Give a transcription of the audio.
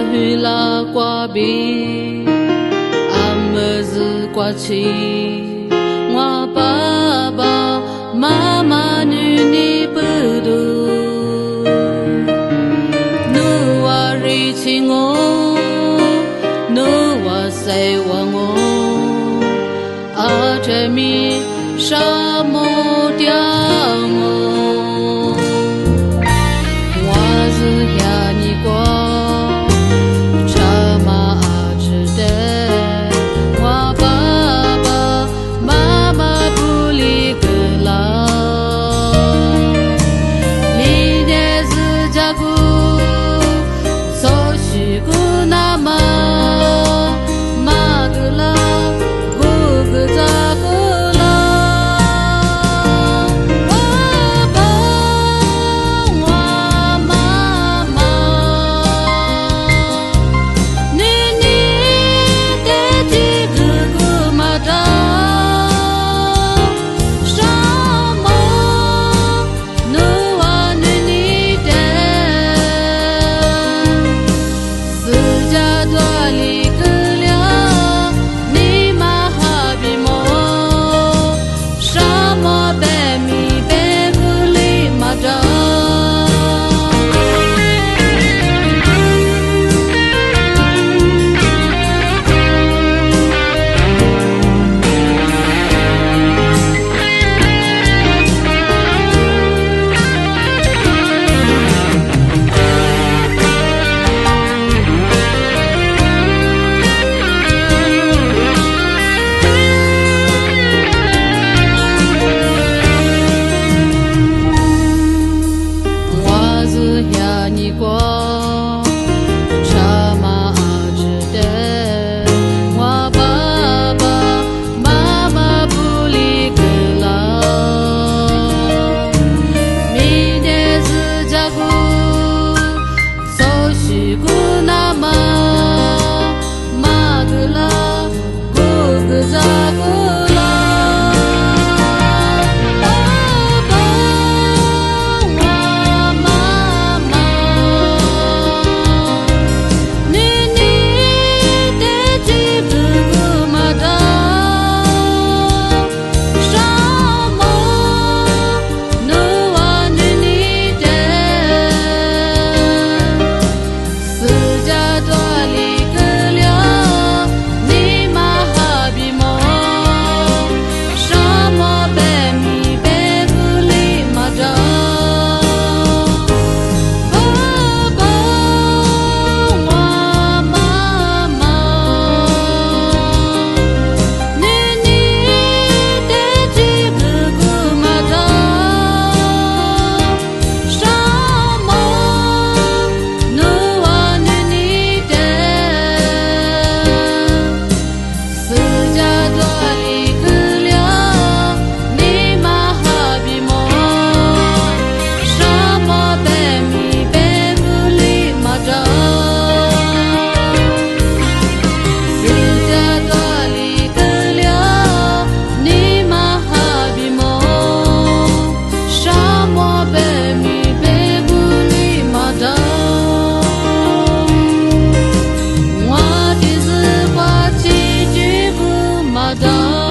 huy la qua bi am zu qua chi ngoa ba ba mama nu ni pu du nu wa ri chi ngo nu wa sai wa ngo a che mi sha mo dia ngo wa zi ya ni guo cha ma a zhi de wa ba ba ma ma bu li ge la li de zi jia gu so xu gu na ma ma ge la gu ge za gu la wa ba wa ma ma ni ni de ji gu gu ma da sha mo nu wa ni ni de si jia dua li ge lia ni ma ha bi mo sha mo be mi be gu li ma da我只要你过，什么值得？我爸爸妈妈不离个了，明天是家姑，so许姑那么马个了，不个咋个了？我的是花几句不马达。